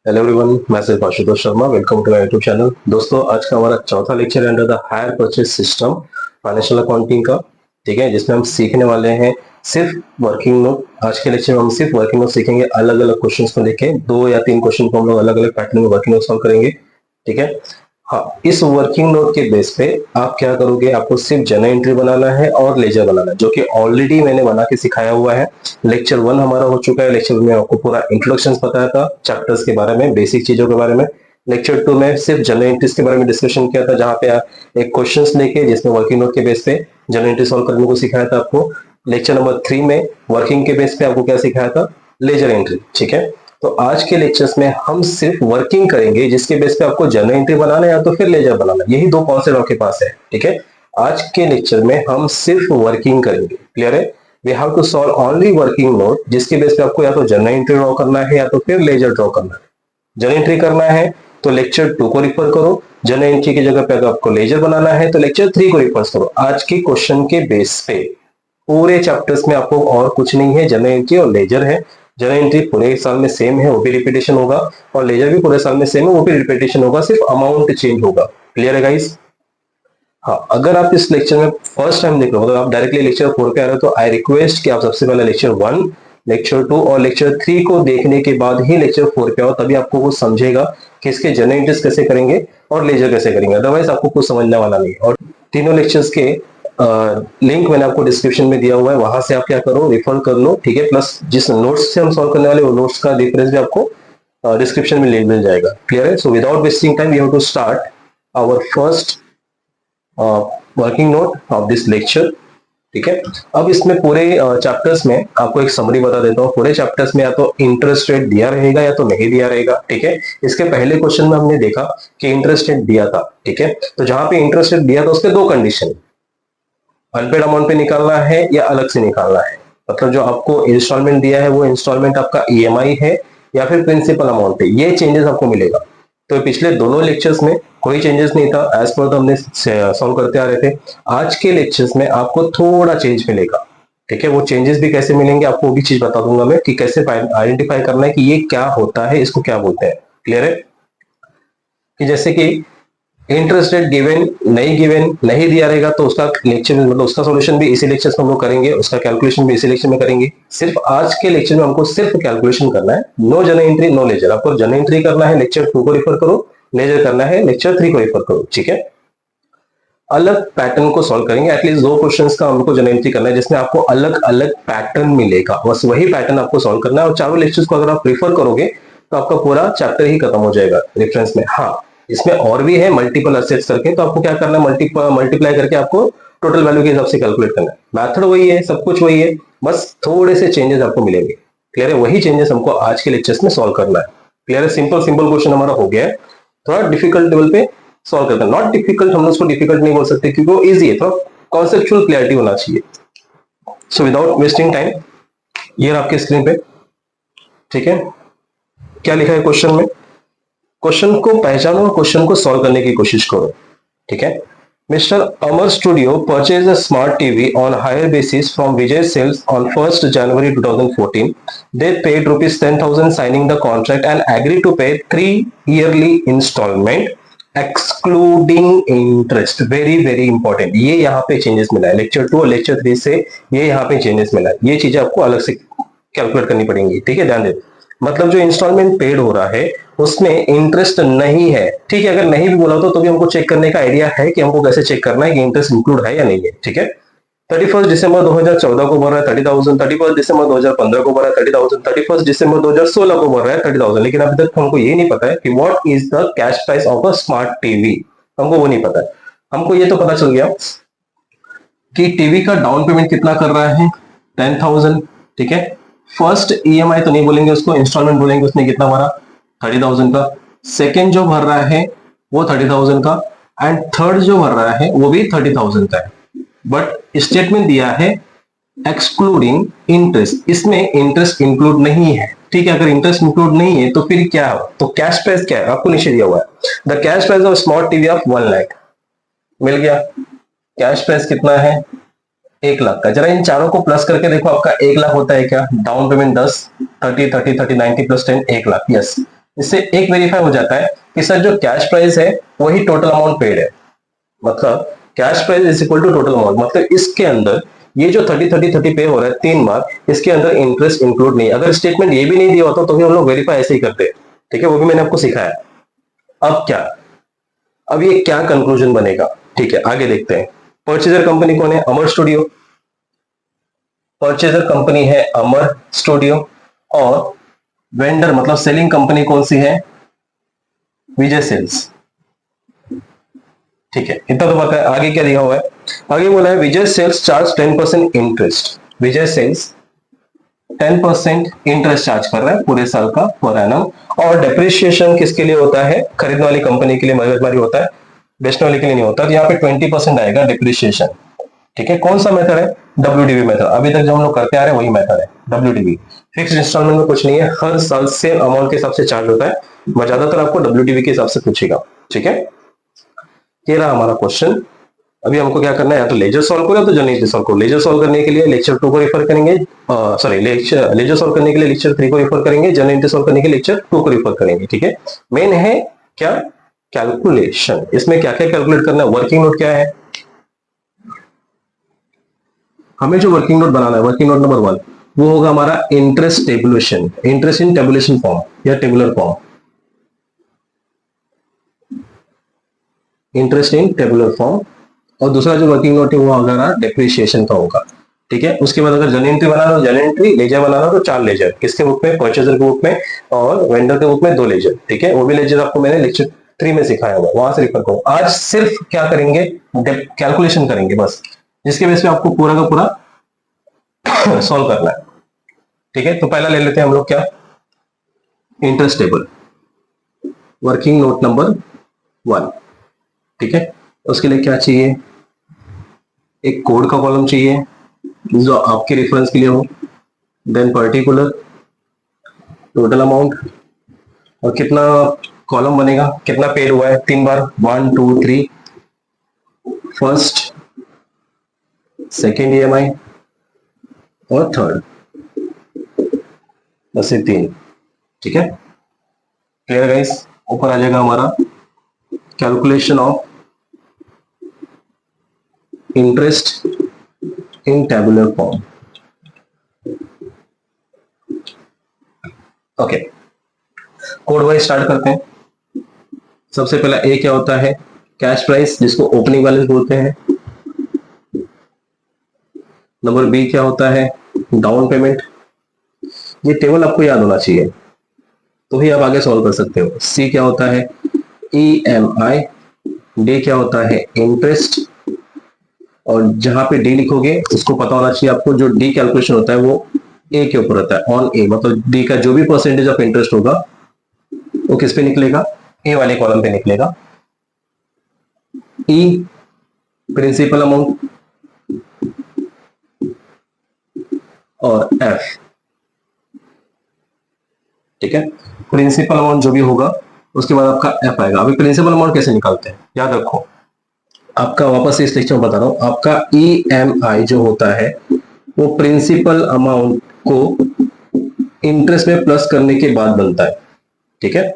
Hello everyone, मैं सिर्फ Ashutosh Sharma. Welcome to my YouTube channel. दोस्तों, आज का हमारा चौथा लेक्चर है under the hire purchase system financial accounting का। ठीक है, जिसमें हम सीखने वाले हैं सिर्फ वर्किंग नोट। आज के लेक्चर में हम सिर्फ वर्किंग नोट सीखेंगे। अलग अलग क्वेश्चंस को लेके 2 या 3 क्वेश्चन को हम लोग अलग अलग पैटर्न में वर्किंग नोट सॉल्व करेंगे। ठीक है। हाँ, इस वर्किंग नोट के बेस पे आप क्या करोगे, आपको सिर्फ जर्नल एंट्री बनाना है और लेजर बनाना है, जो कि ऑलरेडी मैंने बना के सिखाया हुआ है। लेक्चर 1 हमारा हो चुका है। लेक्चर 1 में आपको पूरा इंट्रोडक्शन बताया था चैप्टर्स के बारे में, बेसिक चीजों के बारे में। लेक्चर 2 में सिर्फ जर्नल एंट्रीज के बारे में डिस्कशन किया था, जहां पे एक क्वेश्चंस लेके जिसमें वर्किंग नोट के बेस पे जर्नल एंट्री सॉल्व करने को सिखाया था आपको। लेक्चर नंबर 3 में वर्किंग के बेस पे आपको क्या सिखाया था, लेजर एंट्री। ठीक है। तो आज के लेक्चर्स में हम सिर्फ वर्किंग करेंगे, जिसके बेस पे आपको जर्नल एंट्री बनाना है या तो फिर लेजर बनाना है। यही 2 कॉन्सेप्ट आपके पास है। ठीक है। आज के लेक्चर में हम सिर्फ वर्किंग करेंगे। क्लियर है। We have to solve only working note, जिसके बेस पे आपको या तो जर्नल एंट्री ड्रॉ करना है या तो फिर लेजर ड्रॉ करना है। जर्नल एंट्री करना है तो लेक्चर 2 को रिफर करो। जर्नल एंट्री की जगह पे अगर आपको लेजर बनाना है तो लेक्चर 3 को रिफर करो। आज के क्वेश्चन के बेस पे पूरे चैप्टर्स में आपको और कुछ नहीं है, जर्नल एंट्री और लेजर है। जर्नल एंट्री पूरे साल में सेम है, वो भी रिपीटेशन होगा, और लेजर भी पूरे साल में सेम है, वो भी रिपीटेशन होगा, सिर्फ अमाउंट चेंज होगा। क्लियर है गाइस। हाँ, अगर आप इस लेक्चर में फर्स्ट टाइम देख रहे हो, मतलब आप डायरेक्टली लेक्चर 4 पे आ रहे हो, तो आई रिक्वेस्ट कि आप सबसे पहले लेक्चर 1, लेक्चर 2 और लेक्चर 3 को देखने के बाद ही लेक्चर 4 पे आओ, तभी आपको वो समझेगा कि इसके जर्नल एंट्रीज कैसे करेंगे और लेजर कैसे करेंगे। अदरवाइज आपको कुछ समझने वाला नहीं। और तीनों लेक्चर्स के लिंक मैंने आपको डिस्क्रिप्शन में दिया हुआ है, वहां से आप क्या करो, रेफर कर लो। ठीक है। प्लस जिस नोट्स से हम सॉल्व करने वाले वो नोट्स का रेफरेंस भी आपको डिस्क्रिप्शन में लिंक मिल जाएगा। क्लियर है। So without wasting time we have to start our first working note of this lecture. ठीक है। अब इसमें पूरे चैप्टर्स में आपको एक समरी बता देता हूँ। पूरे चैप्टर्स में या तो इंटरेस्ट रेट दिया रहेगा या तो नहीं दिया रहेगा। ठीक है। इसके पहले क्वेश्चन में हमने देखा कि इंटरेस्ट रेट दिया था। ठीक है। तो जहां पे इंटरेस्ट रेट दिया था उसके 2 कंडीशन, अनपेड अमाउंट पे निकालना है या अलग से निकालना है। मतलब जो आपको इंस्टॉलमेंट दिया है वो इंस्टॉलमेंट आपका ईएमआई है या फिर प्रिंसिपल अमाउंट है, ये चेंजेस आपको मिलेगा। तो पिछले दोनों लेक्चर्स में कोई चेंजेस नहीं था, एज पर तो हमने सॉल्व करते आ रहे थे। आज के लेक्चर्स में आपको थोड़ा चेंज मिलेगा। ठीक है। वो चेंजेस भी कैसे मिलेंगे आपको वो भी चीज बता दूंगा मैं, कि कैसे आइडेंटिफाई करना है कि ये क्या होता है, इसको क्या बोलते हैं। क्लियर है। कि जैसे कि इंटरेस्ट रेट गिवन नहीं दिया रहेगा तो उसका लेक्चर मतलब उसका सॉल्यूशन भी इसी लेक्चर में हम लोग करेंगे, उसका कैलकुलेशन भी इसी लेक्चर में करेंगे। सिर्फ आज के लेक्चर में हमको सिर्फ कैलकुलेशन करना है। No journal entry no ledger. आपको जर्नल एंट्री करना है लेक्चर 2 को रिफर करो, लेजर करना है लेक्चर 3 को रिफर करो। ठीक है। अलग पैटर्न को सॉल्व करेंगे। एटलीस्ट 2 क्वेश्चंस का हमको जर्नल एंट्री करना है जिसमें आपको अलग अलग पैटर्न मिलेगा, बस वही पैटर्न आपको सॉल्व करना है। और चारों लेक्चर्स को अगर आप प्रीफर करोगे तो आपका पूरा चैप्टर ही खत्म हो जाएगा रेफरेंस में। हाँ, इसमें और भी है मल्टीपल असेट्स करके, तो आपको क्या करना है, मल्टीप्लाई करके आपको टोटल वैल्यू के हिसाब से कैलकुलेट करना है। मैथड वही है, सब कुछ वही है, बस थोड़े से चेंजेस आपको मिलेंगे। क्लियर है। वही चेंजेस हमको आज के लेक्चर्स में सॉल्व करना है। क्लियर है। सिंपल सिंपल क्वेश्चन हमारा हो गया है। थोड़ा डिफिकल्ट लेवल पे सॉल्व करना है। नॉट डिफिकल्ट, हम उसको डिफिकल्ट नहीं बोल सकते क्योंकि वो इजी है, थोड़ा कॉन्सेप्चुअल क्लैरिटी होना चाहिए। सो विदाउट वेस्टिंग टाइम, ये आपके स्क्रीन पे। ठीक है। क्या लिखा है क्वेश्चन में, क्वेश्चन को पहचानो और क्वेश्चन को सॉल्व करने की कोशिश करो। ठीक है। Mr. Amar Studio purchased a smart TV on hire basis from Vijay Sales on 1st January 2014. They paid rupees 10,000 signing the contract and agreed to pay 3 yearly installment excluding interest. Very very important, ये यहाँ पे changes मिला है lecture 2 और lecture 3 से, ये यहाँ पे चेंजेस मिला है। ये चीजें आपको अलग से कैलकुलेट करनी पड़ेंगी। ठीक है। ध्यान दे, मतलब जो इंस्टॉलमेंट पेड हो रहा है उसमें इंटरेस्ट नहीं है। ठीक है। अगर नहीं भी बोला तो भी हमको चेक करने का आइडिया है कि हमको कैसे चेक करना है कि इंटरेस्ट इंक्लूड है या नहीं है। ठीक है। 31 दिसंबर 2014 को भर रहा है 30,000, 31 दिसंबर 2015 को भर रहा है 30,000, 31 दिसंबर 2016 को भर रहा है 30,000। लेकिन अभी तक हमको ये नहीं पता है कि what is the cash price of a smart TV, हमको वो नहीं पता है। हमको ये तो पता चल गया कि टीवी का डाउन पेमेंट कितना कर रहा है, 10,000। ठीक है। फर्स्ट ईएमआई तो नहीं बोलेंगे, उसको इंस्टॉलमेंट बोलेंगे। उसने कितना भरा, 30,000 का। सेकेंड जो भर रहा है वो 30,000 का, एंड थर्ड जो भर रहा है वो भी 30,000 का है। बट स्टेटमेंट दिया है एक्सक्लूडिंग इंटरेस्ट, इसमें इंटरेस्ट इंक्लूड नहीं है। ठीक है। अगर इंटरेस्ट इंक्लूड नहीं है तो फिर क्या हो, तो कैश प्राइस क्या है आपको नीचे दिया हुआ है, the cash price of small TV of 1 lakh. मिल गया। कैश प्राइस कितना है, 1 लाख का। जरा इन चारों को प्लस करके देखो, आपका 1 लाख होता है क्या, down payment 10, 30, 30, 30, 90 plus 10, 1 lakh. Yes, इससे एक वेरीफाई हो जाता है कि सर जो कैश प्राइस है वही टोटल अमाउंट पेड है, मतलब cash price is equal to total amount, मतलब इसके अंदर ये जो 30 पे हो रहा है 3 बार, इसके अंदर इंटरेस्ट इंक्लूड नहीं। अगर स्टेटमेंट ये भी नहीं दिया होता तो भी हम लोग वेरीफाई ऐसे ही करते, ठीक है, वो भी मैंने आपको सिखाया। अब क्या, अब ये क्या कंक्लूजन बनेगा, ठीक है, आगे देखते हैं। परचेजर कंपनी कौन है? अमर स्टूडियो। परचेजर कंपनी है अमर स्टूडियो, और वेंडर मतलब सेलिंग कंपनी कौन सी है? विजय सेल्स। ठीक है, इतना तो पता है। आगे क्या दिया हुआ है? आगे बोला है विजय सेल्स चार्ज 10% इंटरेस्ट। विजय सेल्स 10% इंटरेस्ट चार्ज कर रहा है पूरे साल का पर एनम। और डेप्रिसिएशन किसके लिए होता है? खरीदने वाली कंपनी के लिए, मगजमारी होता है, बेचने वाले के लिए नहीं होता। तो यहाँ पे 20% आएगा डेप्रिसिएशन। ठीक है, कौन सा मेथड है? WDV method. अभी तक जो हम लोग करते आ रहे हैं वही मेथड है, WDV। फिक्स इंस्टॉलमेंट में कुछ नहीं है, हर साल सेम अमाउंट के हिसाब से चार्ज होता है। मैं ज्यादातर आपको WDV के हिसाब से पूछेगा। ठीक है, ये रहा हमारा क्वेश्चन। अभी हमको क्या करना है, या तो लेजर सॉल्व करो या तो जनरेटर सॉल्व करो। लेजर सॉल्व करने के लिए लेक्चर 2 को रेफर करेंगे, सॉरी लेजर सॉल्व करने के लिए लेक्चर 3 को रेफर करेंगे, जनरेटर सॉल्व करने के लिए लेक्चर 2 को रेफर करेंगे। ठीक है, मेन है क्या? कैलकुलेशन। इसमें क्या क्या कैलकुलेट करना है? वर्किंग नोट क्या है? हमें जो वर्किंग नोट बनाना है, वर्किंग नोट नंबर 1, वो होगा हमारा interest tabulation, interest in tabulation form या tabular form, interest in tabular form. और दूसरा जो वर्किंग नोट है वो हमारा डेप्रिसिएशन का होगा। ठीक है, उसके बाद अगर जर्नल एंट्री बनाना तो जर्नल एंट्री, लेजर बनाना तो 4 लेजर। किसके बुक में? परचेजर के बुक में, और वेंडर के बुक में 2 लेजर। ठीक है, वो भी लेजर आपको मैंने लेक्चर 3 में सिखाया हुआ, वहां से रेफर करो। आज सिर्फ क्या करेंगे? कैलकुलेशन करेंगे बस, जिसके बेस पे आपको पूरा का पूरा सॉल्व करना है। ठीक है, तो पहला ले लेते हैं हम लोग क्या? Interest table, working note number 1। ठीक है, उसके लिए क्या चाहिए? एक कोड का कॉलम चाहिए जो आपके रेफरेंस के लिए हो, देन पर्टिकुलर, टोटल अमाउंट, और कितना कॉलम बनेगा, कितना पेड हुआ है 3 बार, 1 2 3, फर्स्ट, सेकेंड EMI और थर्ड, बस ये 3। ठीक है, क्लियर गाइस? ऊपर आ जाएगा हमारा calculation of interest in tabular form. Okay, code wise start करते हैं। सबसे पहला ए क्या होता है? कैश प्राइस, जिसको ओपनिंग बैलेंस बोलते हैं। नंबर बी क्या होता है? Down payment. ये टेबल आपको याद होना चाहिए, तो ही आप आगे सॉल्व कर सकते हो। सी क्या होता है? EMI। डी क्या होता है? इंटरेस्ट। और जहां पे डी लिखोगे उसको पता होना चाहिए आपको, जो डी कैलकुलेशन होता है वो ए के ऊपर होता है, ऑन ए। मतलब डी का जो भी परसेंटेज ऑफ इंटरेस्ट होगा वो किस पे निकलेगा? ए वाले कॉलम पे निकलेगा। ई प्रिंसिपल अमाउंट, और एफ, ठीक है, प्रिंसिपल अमाउंट जो भी होगा उसके बाद आपका एफ आएगा। अभी प्रिंसिपल अमाउंट कैसे निकालते हैं याद रखो, आपका वापस से इस लेक्चर में बता रहा हूं, आपका EMI जो होता है वो प्रिंसिपल अमाउंट को इंटरेस्ट में प्लस करने के बाद बनता है। ठीक है,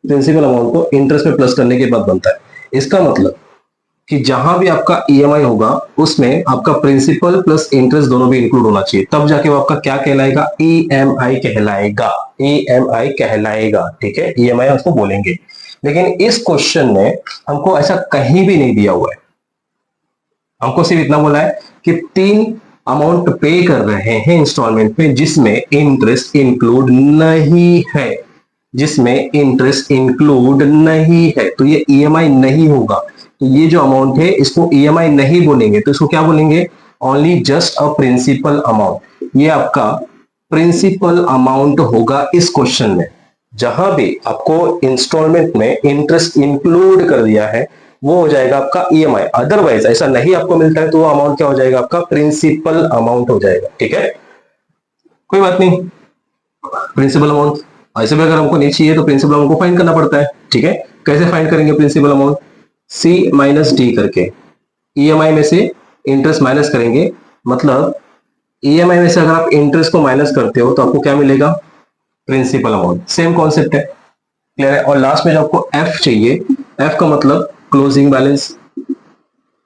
प्रिंसिपल अमाउंट को इंटरेस्ट में प्लस करने के बाद बनता है। इसका मतलब कि जहां भी आपका EMI होगा उसमें आपका प्रिंसिपल प्लस इंटरेस्ट दोनों भी इंक्लूड होना चाहिए, तब जाके वो आपका क्या कहलाएगा? EMI कहलाएगा, EMI कहलाएगा। ठीक है, EMI उसको बोलेंगे। लेकिन इस क्वेश्चन में हमको ऐसा कहीं भी नहीं दिया हुआ है, हमको सिर्फ इतना बोला है कि 3 अमाउंट पे कर रहे हैं इंस्टॉलमेंट में जिसमें इंटरेस्ट इंक्लूड नहीं है, जिसमें इंटरेस्ट इंक्लूड नहीं है, तो ये EMI नहीं होगा। तो ये जो अमाउंट है इसको EMI नहीं बोलेंगे, तो इसको क्या बोलेंगे? Only just a principal amount. ये आपका प्रिंसिपल अमाउंट होगा इस क्वेश्चन में। जहां भी आपको इंस्टॉलमेंट में इंटरेस्ट इंक्लूड कर दिया है वो हो जाएगा आपका EMI। अदरवाइज ऐसा नहीं आपको मिलता है तो वो अमाउंट क्या हो जाएगा? आपका प्रिंसिपल अमाउंट हो जाएगा। ठीक है, कोई बात नहीं, प्रिंसिपल अमाउंट ऐसे भी अगर हमको नहीं चाहिए तो प्रिंसिपल अमाउंट को फाइंड करना पड़ता है। ठीक है, कैसे फाइंड करेंगे principal amount? C minus D करके, EMI में से इंटरेस्ट माइनस करेंगे, मतलब EMI में से अगर आप इंटरेस्ट को माइनस करते हो तो आपको क्या मिलेगा? Principal amount. सेम कॉन्सेप्ट है, क्लियर है। और लास्ट में जो आपको एफ चाहिए, एफ का मतलब क्लोजिंग बैलेंस।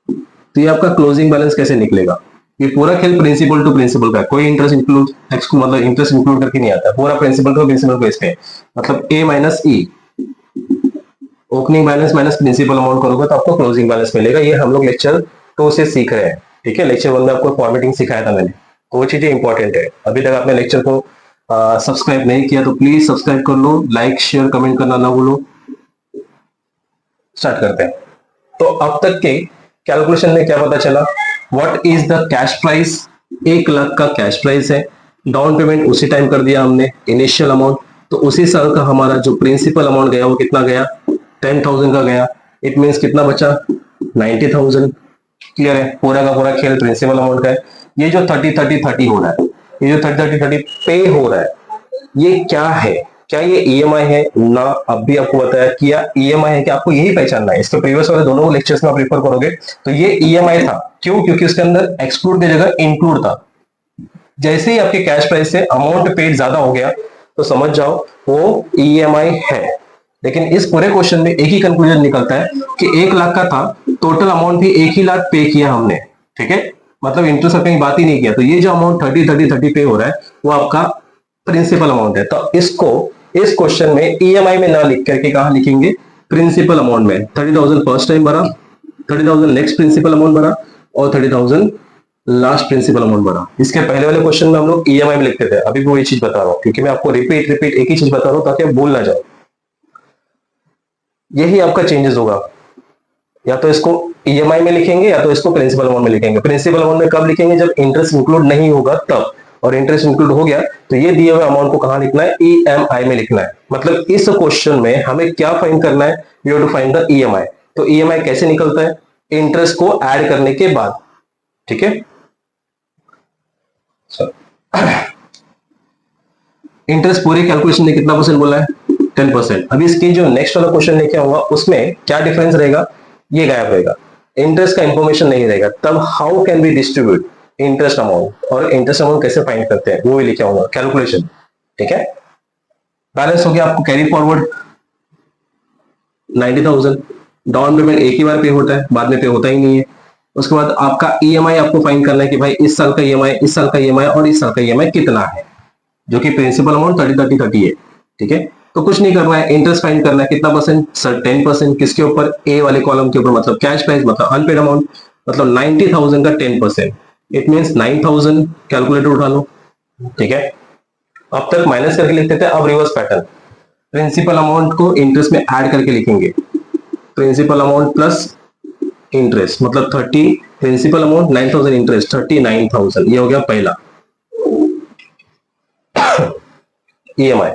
तो ये आपका क्लोजिंग बैलेंस कैसे निकलेगा, ये पूरा खेल प्रिंसिपल टू प्रिंसिपल का, कोई इंटरेस्ट इंक्लूड मतलब इंटरेस्ट इंक्लूड करके नहीं आता, पूरा प्रिंसिपल टू प्रिंसिपल बेस पे। मतलब a minus e, opening balance minus principal amount करोगे तो आपको क्लोजिंग बैलेंस मिलेगा। ये हम लोग लेक्चर 2 से सीख रहे हैं, ठीक है। लेक्चर 1 में आपको फॉर्मेटिंग सिखाया था मैंने, तो वो चीजें इंपॉर्टेंट है। अभी तक आपने लेक्चर को सब्सक्राइब नहीं किया तो प्लीज सब्सक्राइब कर लो, लाइक शेयर कमेंट करना ना भूलो। स्टार्ट करते हैं। तो अब तक के कैलकुलेशन में क्या पता चला, what is the cash price, 1 lakh का कैश प्राइस है। डाउन पेमेंट उसी टाइम कर दिया हमने, इनिशियल अमाउंट, तो उसी साल का हमारा जो प्रिंसिपल अमाउंट गया वो कितना गया, 10,000 का गया। इट मीन्स कितना बचा, 90,000। क्लियर है, पूरा का पूरा खेल प्रिंसिपल अमाउंट का है। ये जो 30-30-30 हो रहा है, ये जो 30-30-30 पे हो रहा है, ये क्या है, क्या ये ईएमआई है ना। अब भी आपको बताया कि या ईएमआई है कि आपको यही पहचानना है। इसके प्रीवियस वाले दोनों लेक्चर्स में आप रेफर करोगे तो ये ईएमआई था। क्यों, क्योंकि उसके अंदर एक्सक्लूड की जगह इंक्लूड था। जैसे ही आपके कैश प्राइस से अमाउंट पेड ज्यादा हो गया तो समझ जाओ वो ईएमआई है। लेकिन इस पूरे क्वेश्चन में एक ही कंक्लूजन निकलता है कि 1 लाख का था, टोटल अमाउंट भी 1 ही लाख पे किया हमने, ठीक है। मतलब इंटरेस्ट का कहीं बात ही नहीं किया। तो ये जो अमाउंट 30-30-30 पे हो रहा है वो आपका प्रिंसिपल अमाउंट है। तो इसको इस क्वेश्चन में ईएमआई में ना लिख करके कहां लिखेंगे, प्रिंसिपल अमाउंट में। 30,000 फर्स्ट टाइम भरा, 30,000 नेक्स्ट प्रिंसिपल अमाउंट भरा और 30,000 लास्ट प्रिंसिपल अमाउंट भरा। इसके पहले वाले क्वेश्चन में हम लोग ईएमआई में लिखते थे, अभी भी वही चीज बता रहा हूं क्योंकि मैं आपको रिपीट एक ही चीज बता रहा हूं ताकि आप भूल ना जाओ। यही आपका चेंजेस होगा, या तो इसको ईएमआई में लिखेंगे या तो इसको प्रिंसिपल अमाउंट में लिखेंगे। प्रिंसिपल अमाउंट में कब लिखेंगे, जब इंटरेस्ट इंक्लूड नहीं होगा तब, और इंटरेस्ट इंक्लूड हो गया तो ये दिए हुए अमाउंट को कहां लिखना है, ईएमआई में लिखना है। मतलब इस क्वेश्चन में हमें क्या फाइंड करना है, we have to find the EMI. तो ईएमआई कैसे निकलता है, इंटरेस्ट को ऐड करने के बाद, ठीक है। इंटरेस्ट पूरे कैलकुलेशन में कितना परसेंट बोला है, 10%। अभी इसकी जो नेक्स्ट वाला क्वेश्चन लेके आऊंगा उसमें क्या डिफरेंस रहेगा, ये गायब रहेगा, इंटरेस्ट का इंफॉर्मेशन नहीं रहेगा। तब how can be distribute interest amount, और इंटरेस्ट अमाउंट कैसे फाइंड करते हैं वो भी लेके आऊंगा कैलकुलेशन, ठीक है। बैलेंस हो गया आपको कैरी फॉरवर्ड 90,000। डाउन पेमेंट एक ही बार पे होता है, बाद में पे होता ही नहीं है। उसके बाद आपका ईएमआई आपको फाइंड करना है कि भाई इस साल का ईएमआई, इस साल का ईएमआई और इस साल का ईएमआई कितना है, जो कि प्रिंसिपल अमाउंट 30-30-30 है, ठीक है। तो कुछ नहीं करना है, इंटरेस्ट फाइंड करना है कितना परसेंट, सर 10%। किसके ऊपर, ए वाले कॉलम के ऊपर, मतलब कैश प्राइस मतलब अनपेड अमाउंट, मतलब 90,000 का 10%। It means 9,000। कैलकुलेटर उठा लो, ठीक है। अब तक माइनस करके लिखते थे, अब रिवर्स पैटर्न, प्रिंसिपल अमाउंट को इंटरेस्ट में ऐड करके लिखेंगे। प्रिंसिपल अमाउंट प्लस इंटरेस्ट, मतलब 30 प्रिंसिपल अमाउंट, 9,000 इंटरेस्ट, 39,000। ये हो गया पहला ईएमआई।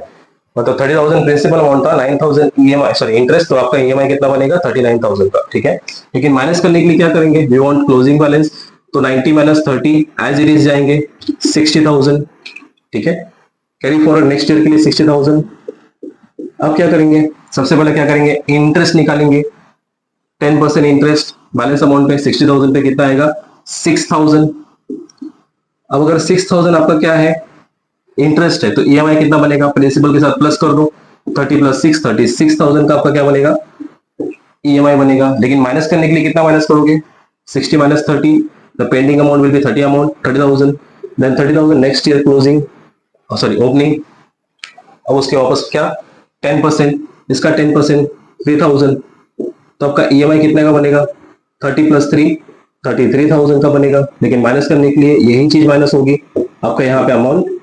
मतलब 30,000 प्रिंसिपल अमाउंट था, 9,000 ईएमआई, सॉरी इंटरेस्ट, तो आपका ईएमआई कितना बनेगा, 39,000 का, ठीक है। लेकिन माइनस करने के लिए क्या करेंगे, वी वांट क्लोजिंग बैलेंस, तो 90 माइनस 30 एज इट इज जाएंगे, 60,000, ठीक है। कैरी फॉरवर्ड नेक्स्ट ईयर के लिए 60,000। अब क्या करेंगे, सबसे पहले क्या करेंगे, इंटरेस्ट निकालेंगे, 10% इंटरेस्ट बैलेंस अमाउंट पे 60,000 पे कितना आएगा, 6,000। अब अगर 6,000 आपका क्या है, इंटरेस्ट है, तो ईएमआई कितना बनेगा, प्रिंसिपल के साथ प्लस कर दो, 30 प्लस 6 36,000 का आपका क्या बनेगा, ईएमआई बनेगा। लेकिन माइनस करने के लिए कितना माइनस करोगे, 60 minus 30, the pending amount will be 30 amount 30,000, then 30,000 next year closing, sorry opening. अब उसके वापस क्या, 10%, इसका 10% 3,000। तो आपका ईएमआई कितने का बनेगा, 30 प्लस 3 33,000 का बनेगा। लेकिन माइनस करने के लिए यही चीज माइनस होगी, आपका यहाँ पे अमाउंट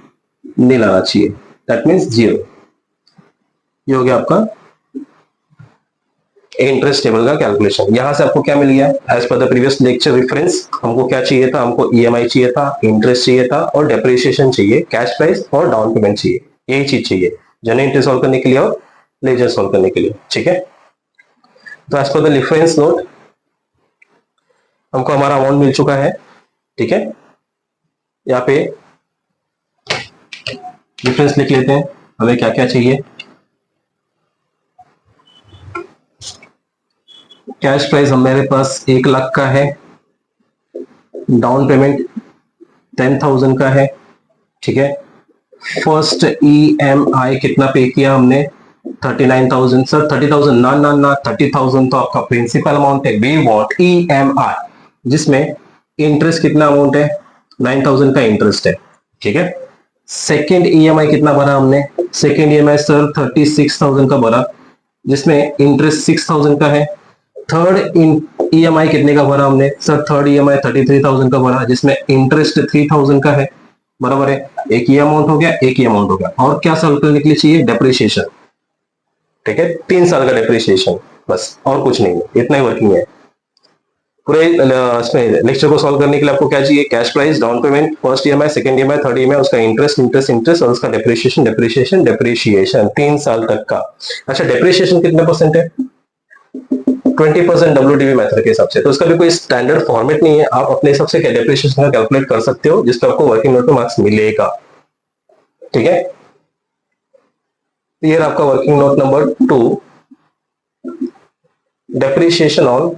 नहीं लाना चाहिए, दैट मीन्स 0। ये हो गया आपका इंटरेस्ट टेबल का कैलकुलेशन। यहां से आपको क्या मिल गया, as per the previous lecture reference, हमको क्या चाहिए था, हमको ईएमआई चाहिए था, इंटरेस्ट चाहिए था और डेप्रिसिएशन चाहिए, कैश प्राइस और डाउन पेमेंट चाहिए, यही चीज चाहिए जनरल इंटरेस्ट सॉल्व करने के लिए और लेजर सॉल्व करने के लिए, ठीक है। तो as per the reference note हमको हमारा अमाउंट मिल चुका है, ठीक है। यहाँ पे डिफरेंस लिख लेते हैं, हमें क्या क्या चाहिए। कैश प्राइस हमारे पास 1 लाख का है, डाउन पेमेंट 10,000 का है, ठीक है। फर्स्ट ईएमआई कितना पे किया हमने, 39,000 सर 30,000 ना ना ना 30,000 तो आपका प्रिंसिपल अमाउंट है। वी वांट EMI जिसमें इंटरेस्ट कितना अमाउंट है 9,000 का इंटरेस्ट है। ठीक है, सेकेंड EMI कितना भरा हमने, सेकेंड EMI सर 36,000 का भरा जिसमें इंटरेस्ट 6,000 का है। थर्ड EMI कितने का भरा हमने सर, थर्ड EMI 33,000 का भरा जिसमें इंटरेस्ट 3,000 का है। बराबर है, एक ही अमाउंट हो गया, एक ही अमाउंट हो गया। और क्या सॉल्व करने के लिए चाहिए, डेप्रिसिएशन। ठीक है, 3 साल का डेप्रिसिएशन, बस और कुछ नहीं है, इतना ही वर्किंग है। पूरे इसमें लेक्चर को सॉल्व करने के लिए आपको क्या चाहिए, cash price, down payment, first EMI, second EMI, third EMI, उसका इंटरेस्ट इंटरेस्ट इंटरेस्ट और उसका डेप्रिसिएशन डेप्रिसिएशन डेप्रिसिएशन 3 साल तक का। अच्छा, डेप्रिसिएशन कितने परसेंट है, 20% WDV मेथड के हिसाब से। तो उसका भी कोई स्टैंडर्ड फॉर्मेट नहीं है, आप अपने हिसाब से डेप्रिसिएशन का कैलकुलेट कर सकते हो जिसपे आपको वर्किंग नोट में मार्क्स मिलेगा। ठीक है, ये आपका working note number 2, depreciation on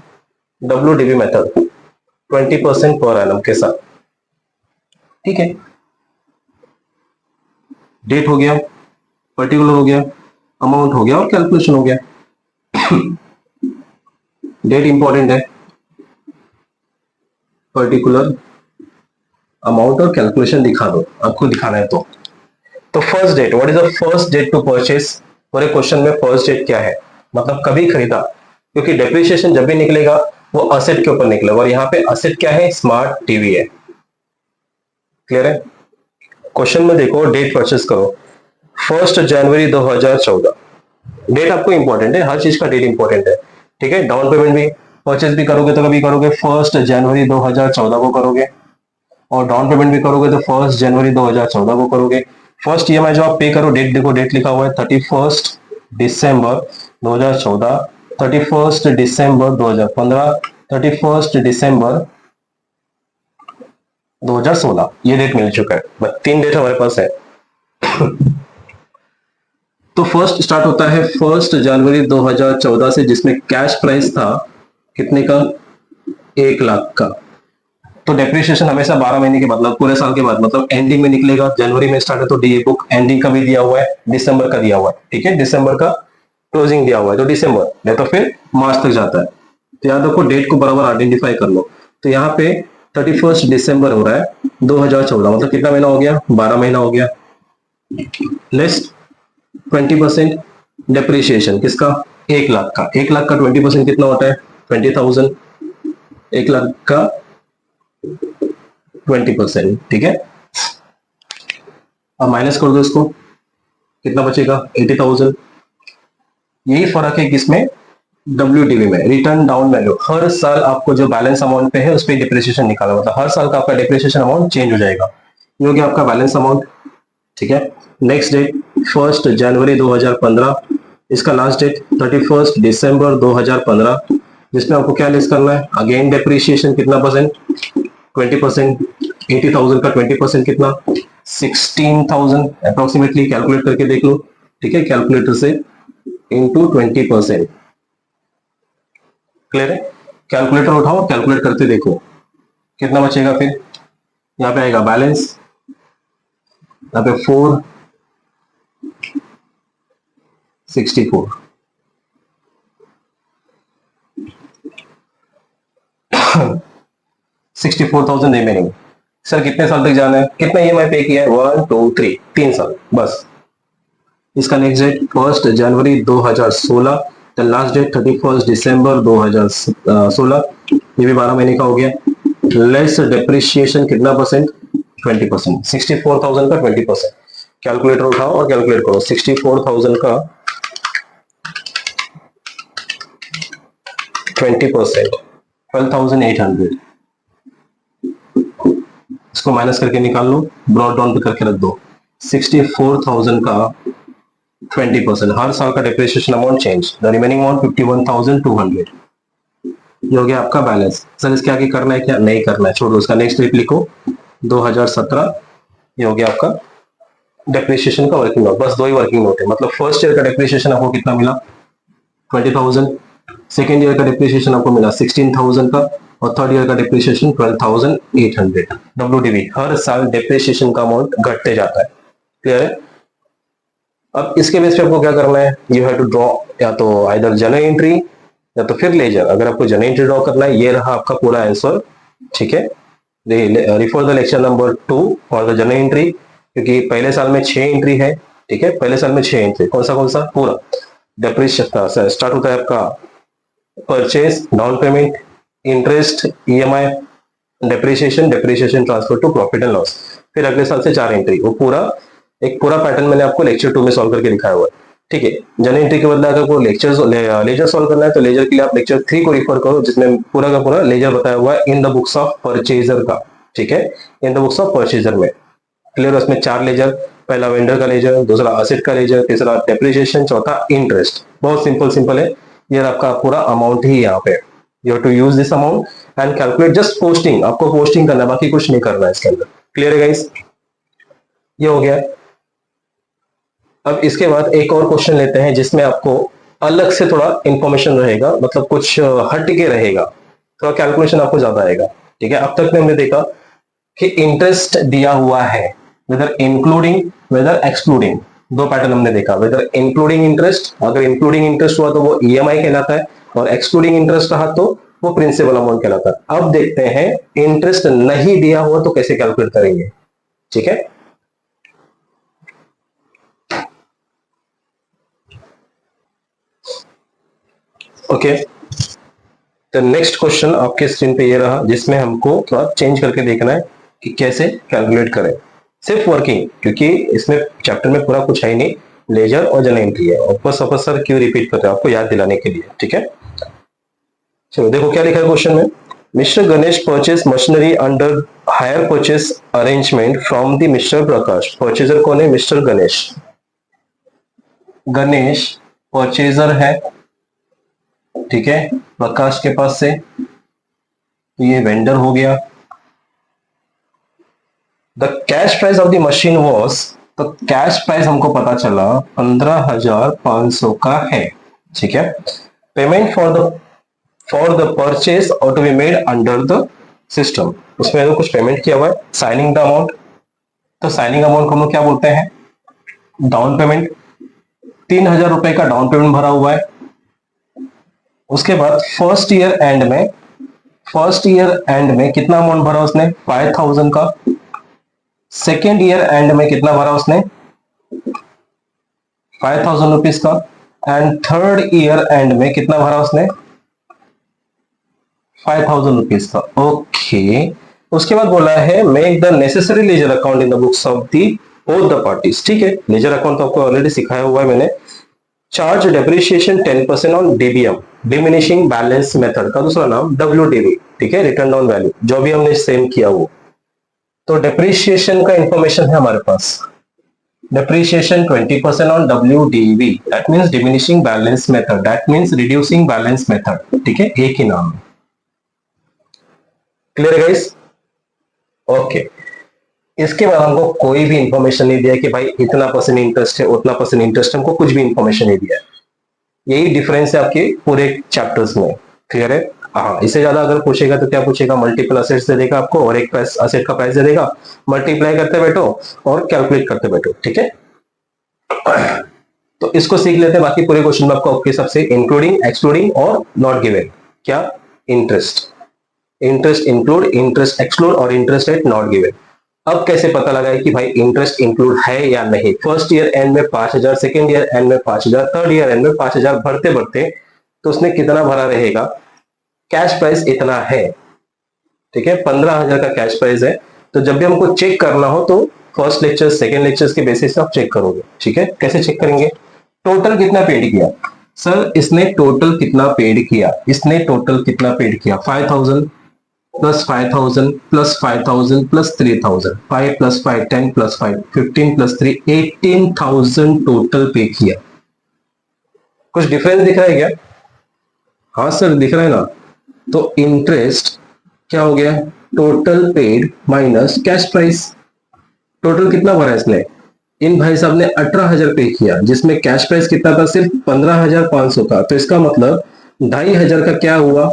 WDV method 20% per annum के साथ। ठीक है, डेट हो गया, पर्टिकुलर हो गया, अमाउंट हो गया और कैलकुलेशन हो गया। डेट इंपॉर्टेंट है, पर्टिकुलर, अमाउंट और कैलकुलेशन दिखा दो, आपको दिखाना है तो first date, what is the first date to purchase. पूरे क्वेश्चन में फर्स्ट डेट क्या है, मतलब कभी खरीदा, क्योंकि डेप्रिसिएशन जब भी निकलेगा वो असेट के ऊपर निकलेगा और यहाँ पे असेट क्या है, स्मार्ट टीवी है। क्लियर है, क्वेश्चन में देखो, डेट परचेस करो 1 जनवरी 2014। डेट आपको इंपॉर्टेंट है, हर चीज का डेट इंपॉर्टेंट है। ठीक है, डाउन पेमेंट भी परचेस भी करोगे तो कभी करोगे 1 जनवरी 2014 को करोगे, और डाउन पेमेंट भी करोगे तो 1 जनवरी 2014 को करोगे। फर्स्ट EMI जो आप पे करो, डेट देखो, डेट लिखा हुआ है 31 दिसंबर 2014, 31 दिसंबर 2015, 31 दिसंबर 2016, ये डेट मिल चुका है, 3 डेट हमारे पास है। तो फर्स्ट स्टार्ट होता है 1 जनवरी 2014 से, जिसमें कैश प्राइस था कितने का, 1 लाख का। तो डेप्रिसिएशन हमेशा 12 महीने के बाद, मतलब पूरे साल के बाद, मतलब एंडिंग में निकलेगा। जनवरी में स्टार्ट है तो DA बुक एंडिंग का भी दिया हुआ है, दिसंबर का दिया हुआ है। ठीक है, दिसंबर का क्लोजिंग दिया हुआ है तो दिसंबर, नहीं तो फिर मार्च तक जाता है। तो याद रखो, डेट को बराबर आइडेंटिफाई कर लो। तो यहाँ पे 31 दिसंबर हो रहा है 2014, मतलब कितना महीना हो गया, 12 महीना हो गया। नेक्स्ट 20% डेप्रिसिएशन किसका, 1 लाख का। 1 लाख का 20% कितना होता है, 20,000। 1 लाख का 20%। ठीक है, अब माइनस कर दो इसको, कितना बचेगा, 80,000। यही फर्क है किसमें, WDV में, रिटर्न डाउन वैल्यू। हर साल आपको जो बैलेंस अमाउंट पे है उस पर डिप्रिसिएशन निकाला, मतलब हर साल का आपका डिप्रिसिएशन अमाउंट चेंज हो जाएगा, ये हो गया आपका बैलेंस अमाउंट। ठीक है, नेक्स्ट डेट 1 जनवरी 2015, इसका लास्ट डेट 31 दिसंबर 2015, जिसमें आपको क्या लेस करना है, अगेन डेप्रिसिएशन कितना परसेंट, 20%। 80,000 का 20% कितना, 16,000 अप्रोक्सीमेटली, कैलकुलेट करके देख लो। ठीक है, कैलकुलेटर से इंटू 20%। क्लियर है, कैलकुलेटर उठाओ और कैलकुलेट करते देखो कितना बचेगा। फिर यहाँ पे आएगा बैलेंस, यहाँ पे 464, 64,000 रिमेनिंग। सर कितने साल तक जाना है, कितना EMI पे किया है, 1 2 3, 3 साल बस। इसका नेक्स्ट डेट 1 जनवरी 2016, द लास्ट डेट 31 दिसंबर 2016, ये भी 12 महीने का हो गया। लेस डेप्रिसिएशन कितना परसेंट, 20%। 64,000 का 20%। कैलकुलेटर उठाओ और कैलकुलेट करो, 64,000 का 20%, 12,800। इसको माइनस करके निकाल लो, ब्रॉड डाउन पे करके रख दो। 64,000 का 20%, हर साल का depreciation amount change, the remaining amount 51,200। ये हो गया आपका बैलेंस। सर इसके आगे करना है क्या, नहीं करना है, छोड़ो उसका। नेक्स्ट डेट लिखो 2017, ये हो गया आपका डेप्रिसिएशन का वर्किंग नोट। बस 2 ही वर्किंग नोट है, मतलब फर्स्ट ईयर का डेप्रिसिएशन आपको कितना मिला, 20,000। सेकेंड ईयर का डेप्रिसिएशन आपको मिला 16,000 का, और थर्ड ईयर का डेप्रिसिएशन 12,800। WDV, हर साल डेप्रिसिएशन का अमाउंट घटते जाता है। क्लियर है, अब इसके बेस पे आपको क्या करना है, यू हैव टू ड्रॉ या तो आइदर जर्नल एंट्री या तो फिर लेजर। अगर आपको जर्नल एंट्री ड्रॉ करना है, ये रहा आपका पूरा आंसर, ठीक है। Refer the lecture number 2 for the journal entry, क्योंकि पहले साल में 6 एंट्री है, ठीक है। पहले साल में 6 एंट्री, कौन सा पूरा डेप्रिसिएशन स्टार्ट होता है आपका purchase, down payment, interest, EMI, depreciation transfer to profit and loss, फिर अगले साल से 4 एंट्री। वो पूरा एक पूरा पैटर्न मैंने आपको लेक्चर 2 में सॉल्व करके दिखाया हुआ है, ठीक है। जर्नल एंट्री के बदले अगर को लेजर सॉल्व करना है तो लेजर के लिए आप लेक्चर 3 को रिफर करो, जिसमें पूरा का पूरा लेजर बताया हुआ है in the books of purchaser का, ठीक है। In the books of purchaser में क्लियर, उसमें 4 लेजर, पहला वेंडर का लेजर, दूसरा असेट का लेजर, तीसरा डेप्रिसिएशन, चौथा इंटरेस्ट। बहुत सिंपल है, ये आपका पूरा अमाउंट ही यहाँ पे। You have to use this amount and calculate just posting, आपको पोस्टिंग करना है, बाकी कुछ नहीं करना है इसके अंदर। क्लियर है गाइस, ये हो गया। अब इसके बाद एक और क्वेश्चन लेते हैं जिसमें आपको अलग से थोड़ा इंफॉर्मेशन रहेगा, मतलब कुछ हट के रहेगा, थोड़ा कैलकुलेशन आपको ज्यादा आएगा, ठीक है। अब तक में हमने देखा कि इंटरेस्ट दिया हुआ है, वेदर इंक्लूडिंग वेदर एक्सक्लूडिंग, दो पैटर्न हमने देखा। वेदर इंक्लूडिंग इंटरेस्ट, अगर इंक्लूडिंग इंटरेस्ट हुआ तो वो ईएमआई कहलाता है, और एक्सक्लूडिंग इंटरेस्ट रहा तो वो प्रिंसिपल अमाउंट कहलाता है। अब देखते हैं इंटरेस्ट नहीं दिया हुआ तो कैसे कैलकुलेट करेंगे, ठीक है। ओके, तो नेक्स्ट क्वेश्चन आपके स्क्रीन पे ये रहा, जिसमें हमको थोड़ा चेंज करके देखना है कि कैसे कैलकुलेट करें सिर्फ वर्किंग, क्योंकि इसमें चैप्टर में पूरा कुछ है ही नहीं, लेजर और जर्नल एंट्री है। और बस सर क्यों रिपीट कर रहे हैं, आपको याद दिलाने के लिए, ठीक है। चलो देखो क्या लिखा है क्वेश्चन में। Mister Ganesh purchase machinery under hire purchase arrangement from the mister Prakash. Purchaser कौन है, मिस्टर गणेश। गणेश परचेजर है, ठीक है, प्रकाश के पास से, तो ये वेंडर हो गया। The cash price of the machine was, तो कैश प्राइस हमको पता चला 15,500 का है, ठीक है। पेमेंट फॉर द परचेज और to be made under the system, उसमें अगर कुछ पेमेंट किया हुआ है, साइनिंग द अमाउंट, तो साइनिंग अमाउंट को हम लोग क्या बोलते हैं, डाउन पेमेंट। 3,000 रुपए का डाउन पेमेंट भरा हुआ है। उसके बाद फर्स्ट ईयर एंड में कितना अमाउंट भरा उसने, 5,000 का। सेकेंड ईयर एंड में कितना भरा उसने, 5,000 रुपीज का। एंड थर्ड ईयर एंड में कितना भरा उसने, 5,000 रुपीज का। ओके, उसके बाद बोला है make the necessary ledger account in the books of the both the parties, ठीक है। लेजर अकाउंट तो आपको ऑलरेडी सिखाया हुआ है मैंने। Charge depreciation 10% on DBM, diminishing balance method का दूसरा नाम डब्ल्यूडीवी, ठीक है, रिटर्न डाउन वैल्यू, जो भी हमने सेम किया वो। तो डेप्रिसिएशन का इंफॉर्मेशन है हमारे पास, depreciation 20% on WDV, that means diminishing balance method, that means reducing balance method, ठीक है, एक ही नाम। Clear guys, okay. इसके बाद हमको कोई भी इंफॉर्मेशन नहीं दिया कि भाई इतना परसेंट इंटरेस्ट है, उतना परसेंट इंटरेस्ट, हमको कुछ भी इंफॉर्मेशन नहीं दिया। यही डिफरेंस है आपके पूरे चैप्टर्स में। क्लियर है, हाँ। इससे ज्यादा अगर पूछेगा तो क्या पूछेगा, मल्टीपल असेट्स दे देगा आपको और एक प्राइस असेट का प्राइस दे देगा, मल्टीप्लाई करते बैठो और कैलकुलेट करते बैठो, ठीक है। तो इसको सीख लेते हैं, बाकी पूरे क्वेश्चन में आपको आपके हिसाब से इंक्लूडिंग, एक्सक्लूडिंग और नॉट गिवन, क्या, इंटरेस्ट इंक्लूड, इंटरेस्ट एक्सक्लूड और इंटरेस्ट रेट नॉट गिवन। अब कैसे पता लगा कि भाई इंटरेस्ट इंक्लूड है या नहीं। फर्स्ट ईयर एंड में 5,000, सेकेंड ईयर एंड में 5,000, थर्ड ईयर एंड में 5,000 भरते भरते तो उसने कितना भरा रहेगा, कैश प्राइस इतना है, ठीक है, 15,000 का कैश प्राइस है। तो जब भी हमको चेक करना हो तो फर्स्ट लेक्चर सेकेंड लेक्चर के बेसिस से आप चेक करोगे, ठीक है। कैसे चेक करेंगे, टोटल कितना पेड किया, सर इसने टोटल कितना पेड किया, इसने टोटल कितना पेड किया, 5,000 plus 5,000 plus 5,000 plus 3,000, 5 plus 5 10 plus 5 15 plus 3 18,000 total पे किया। कुछ डिफरेंस दिख रहा है क्या, हाँ सर दिख रहा है ना। तो इंटरेस्ट क्या हो गया, total paid minus cash price. Total कितना भरा इसने, इन भाई साहब ने 18,000 पे किया, जिसमें कैश प्राइस कितना था, सिर्फ 15,500 का। तो इसका मतलब 2,500 का क्या हुआ,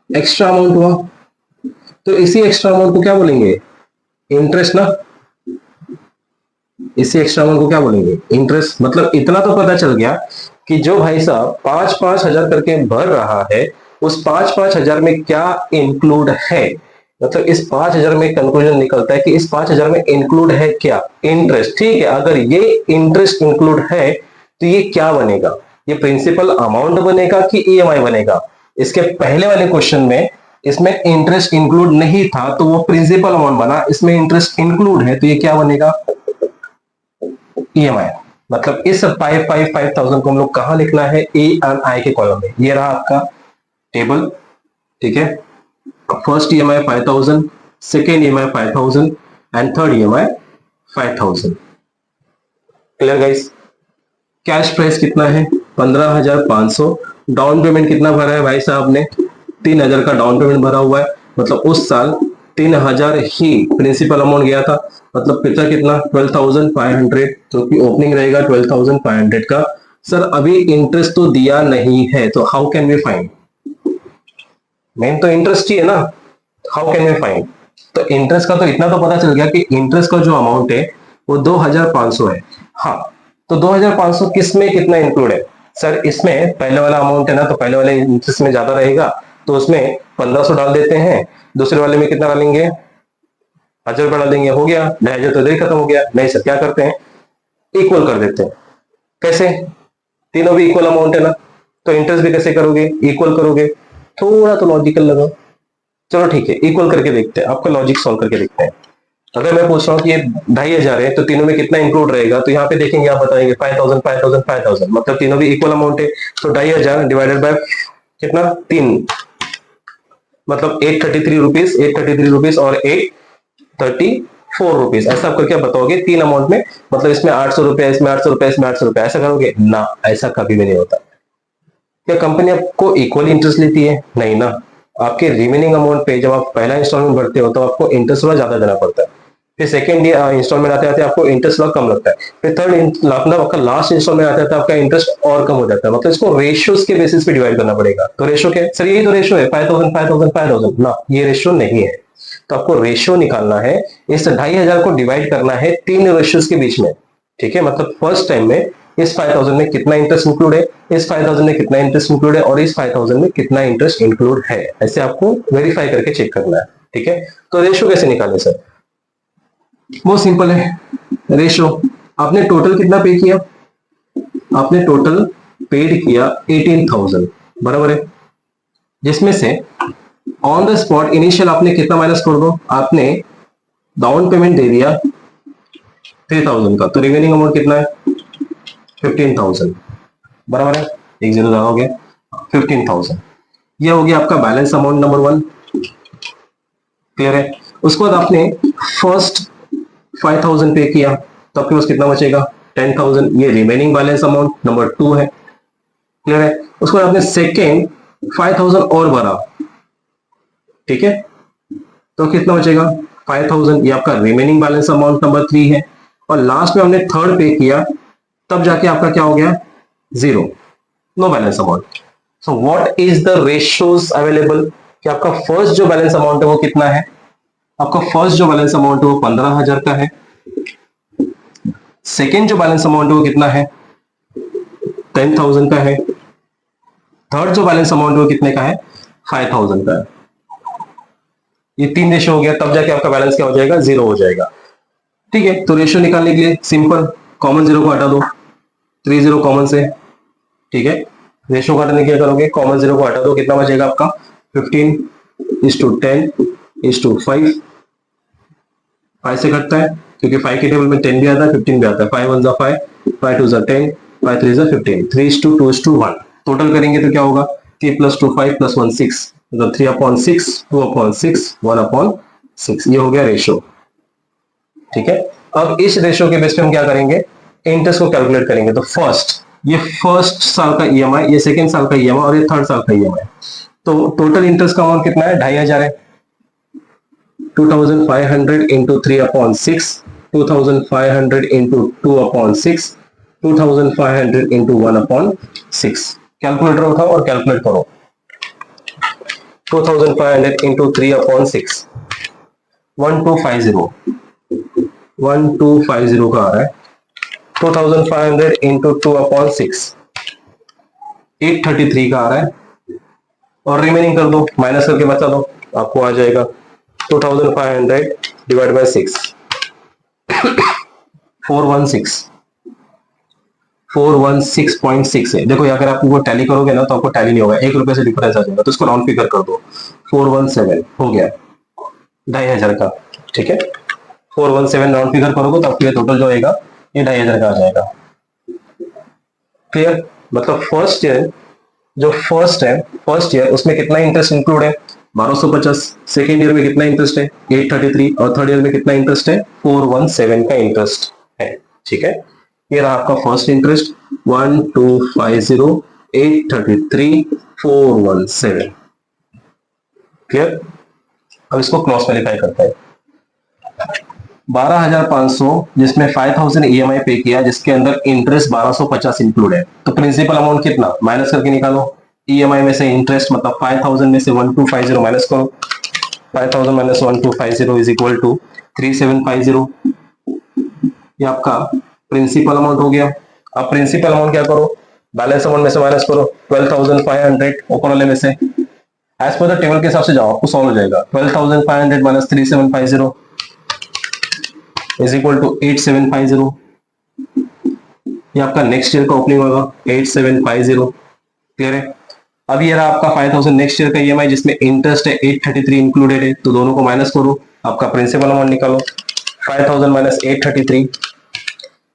एक्स्ट्रा अमाउंट हुआ। तो इसी एक्स्ट्रा अमाउंट को क्या बोलेंगे, इंटरेस्ट ना। इसी एक्स्ट्रा अमाउंट को क्या बोलेंगे? इंटरेस्ट। मतलब इतना तो पता चल गया कि जो भाई साहब 5-5 हजार करके भर रहा है, उस 5-5 हजार में क्या इंक्लूड है। मतलब इस 5 हजार में कंक्लूजन निकलता है कि इस 5 हजार में इंक्लूड है क्या? इंटरेस्ट। ठीक है, अगर ये इंटरेस्ट इंक्लूड है तो ये क्या बनेगा? ये प्रिंसिपल अमाउंट बनेगा कि ईएमआई बनेगा? इसके पहले वाले क्वेश्चन में इसमें इंटरेस्ट इंक्लूड नहीं था तो वो प्रिंसिपल अमाउंट बना, इसमें इंटरेस्ट इंक्लूड है तो ये क्या बनेगा? ईएमआई। मतलब इस 5,000 को हम लोग कहां लिखना है? ईएमआई के कॉलम में। ये रहा आपका टेबल। ठीक है, first EMI 5,000, second EMI 5,000 and third EMI 5,000। Clear guys? Cash price कितना है? 15,500। डाउन पेमेंट कितना भरा है भाई साहब ने? 3,000 का डाउन पेमेंट भरा हुआ है। मतलब उस साल 3,000 ही प्रिंसिपल अमाउंट गया था। मतलब कितना 12,500, जो कि ओपनिंग रहेगा 12,500 का। सर अभी इंटरेस्ट तो दिया नहीं है, तो how can we find? Main तो इंटरेस्ट ही है ना, हाउ कैन वी फाइंड? तो इंटरेस्ट का तो इतना तो पता चल गया कि इंटरेस्ट का जो अमाउंट है वो 2,500 है। हाँ, तो 2,500 किस में कितना इंक्लूड है? सर इसमें पहले वाला अमाउंट है ना, तो पहले वाले इंटरेस्ट में ज्यादा रहेगा, तो उसमें 1,500 डाल देते हैं। दूसरे वाले में कितना डालेंगे? 1,000 रुपया डाल देंगे, हो गया। 2,500 तो इधर ही खत्म हो गया। नहीं सर, क्या करते हैं? इक्वल कर देते हैं। कैसे? तीनों भी इक्वल अमाउंट है ना, तो इंटरेस्ट भी कैसे करोगे? इक्वल करोगे। थोड़ा तो लॉजिकल लगाओ। चलो ठीक है, इक्वल करके देखते हैं, आपका लॉजिक सॉल्व करके देखते हैं। अगर मैं पूछ रहा हूँ कि ये 2,500 है तो तीनों में कितना इंक्लूड रहेगा, तो यहाँ पे देखेंगे, आप बताएंगे 5,000 5,000 5,000, मतलब तीनों भी इक्वल अमाउंट है। तो 2,500 डिवाइडेड बाय कितना? 3, मतलब 833 रुपीज, 833 रुपीज और 834 रुपीज। ऐसा आप करके बताओगे तीन अमाउंट में। मतलब इसमें 800 रुपया, इसमें 800 रुपया, इसमें 800 रुपया, ऐसा करोगे ना? ऐसा कभी भी नहीं होता। क्या कंपनी आपको इक्वल इंटरेस्ट लेती है? नहीं ना। आपके रिमेनिंग अमाउंट पे जब आप पहला इंस्टॉलमेंट भरते हो तो आपको इंटरेस्ट थोड़ा ज्यादा देना पड़ता है। फिर सेकंड इंस्टॉलमेंट आते आते आपको इंटरेस्ट थोड़ा कम लगता है। फिर थर्ड मतलब आपका लास्ट इंस्टॉलमेंट आता है, आपका इंटरेस्ट और कम हो जाता है। मतलब इसको रेशियोज के बेसिस पे डिवाइड करना पड़ेगा। तो रेशियो क्या है सर? यही तो रेशियो है, 5,000 5,000 5,000 ना, ये रेशियो नहीं है। तो आपको रेशियो निकालना है। इस 2,500 को डिवाइड करना है 3 रेशियोज के बीच में। ठीक है, मतलब फर्स्ट टाइम में इस 5,000 में कितना इंटरेस्ट इंक्लूड है, इस 5,000 में कितना इंटरेस्ट इंक्लूड है, और इस 5,000 में कितना इंटरेस्ट इंक्लूड है, ऐसे आपको वेरीफाई करके चेक करना है। ठीक है, तो रेशियो कैसे निकाले सर? बहुत सिंपल है। रेशियो, आपने टोटल कितना पे किया? आपने टोटल पेड किया 18,000, बराबर है। जिसमें से ऑन द स्पॉट इनिशियल आपने कितना माइनस कर दो? आपने डाउन पेमेंट दे दिया 3,000 का, तो रिमेनिंग अमाउंट कितना है? 15,000, बराबर है। एक जीरो ज्यादा हो गया, 15,000। यह हो गया आपका बैलेंस अमाउंट नंबर 1। क्लियर है? उसके बाद आपने फर्स्ट 5,000 पे किया, तो आपके पास कितना बचेगा? 10,000। ये रिमेनिंग बैलेंस अमाउंट नंबर 2 है। क्लियर है? उसके बाद आपने सेकेंड 5,000 और भरा। ठीक है, तो कितना बचेगा? 5,000। ये आपका रिमेनिंग बैलेंस अमाउंट नंबर 3 है। और लास्ट में हमने थर्ड पे किया, तब जाके आपका क्या हो गया? 0, no balance amount. So what is the ratios available? कि आपका फर्स्ट जो बैलेंस अमाउंट है वो कितना है? आपका फर्स्ट जो बैलेंस अमाउंट है वो 15,000 का है। सेकेंड जो बैलेंस अमाउंट है वो कितना है? 10,000 का है। थर्ड जो बैलेंस अमाउंट है वो कितने का है? 5,000 का है। ये 3 रेशियो हो गया, तब जाके आपका बैलेंस क्या हो जाएगा? 0 हो जाएगा। ठीक है, तो रेशियो निकालने के लिए सिंपल, कॉमन 0 को हटा दो, 3 0 कॉमन से। ठीक है, रेशियो को हटाने के लिए करोगे, कॉमन 0 को हटा दो, कितना बचेगा आपका? 15:10:5। 5 से घटता है क्योंकि 5 के टेबल में 10 भी आता है, 15 भी आता है। 5 1 जा 5, 5 2 जा 10, 5 3 जा 15, 3:2:1। टोटल करेंगे तो क्या होगा? 3 + 2 5 + 1 6, मतलब 3/6, 2/6, 1/6। ये हो गया रेशियो। ठीक है, अब इस रेशियो के बेस पे हम क्या करेंगे? इंटरेस्ट को कैलकुलेट करेंगे। तो ये फर्स्ट साल का ईएमआई, ये सेकेंड साल का ईएमआई और ये थर्ड साल का ईएमआई। तो टोटल इंटरेस्ट का अमाउंट कितना है? 2,500 है। 2,500 इंटू 3/6, 2,500 इंटू 2/6, 2,500 इंटू 1/6। कैलकुलेटर उठाओ और कैलकुलेट करो। 2,500 इंटू 3/6, 1250 1250 का आ रहा है। 2500 इंटू 2/6, 833 का आ रहा है, और रिमेनिंग कर दो, माइनस करके बचा दो, आपको आ जाएगा 2500 डिवाइड बाय 6, 416.6 है। देखो अगर आप वो टैली करोगे ना तो आपको टैली नहीं होगा, 1 रुपए से डिफरेंस आ जाएगा, तो इसको राउंड फिगर कर दो, 417 हो गया 2500 का, ठीक है। 417 राउंड फिगर करोगे तो आपको ये टोटल जो आएगा ये 2500 का आ जाएगा। क्लियर? मतलब फर्स्ट ईयर जो फर्स्ट ईयर उसमें कितना इंटरेस्ट इंक्लूड है, 1250। सेकेंड ईयर में कितना इंटरेस्ट है, 833, और थर्ड ईयर में कितना इंटरेस्ट है, 417 का इंटरेस्ट है, ठीक है। ये रहा आपका फर्स्ट इंटरेस्ट 1250 833 417। क्लियर? अब इसको क्रॉस वेरीफाई करते हैं। 12,500 जिसमें 5,000 ईएमआई पे किया, जिसके अंदर इंटरेस्ट 1250 इंक्लूड है, तो प्रिंसिपल अमाउंट कितना माइनस करके निकालो, ईएमआई में से इंटरेस्ट मतलब 5,000 में से 1250 माइनस करो, 5,000 माइनस 1250 इज इक्वल टू 3750। ये आपका प्रिंसिपल अमाउंट हो गया। अब प्रिंसिपल अमाउंट क्या करो, बैलेंस अमाउंट में से माइनस करो 12,500 ऊपर वाले में से, एज पर द टेबल के हिसाब से जाओ, आपको सॉल्व हो जाएगा। 12,500 माइनस 3750 इज इक्वल टू 8750। ये आपका नेक्स्ट ईयर का ओपनिंग होगा 8750। क्लियर है? अब ये रहा आपका 5,000 नेक्स्ट ईयर का ईएमआई, जिसमें इंटरेस्ट है 833 इंक्लूडेड है, तो दोनों को माइनस करो, आपका प्रिंसिपल अमाउंट निकालो, 5,000 माइनस 833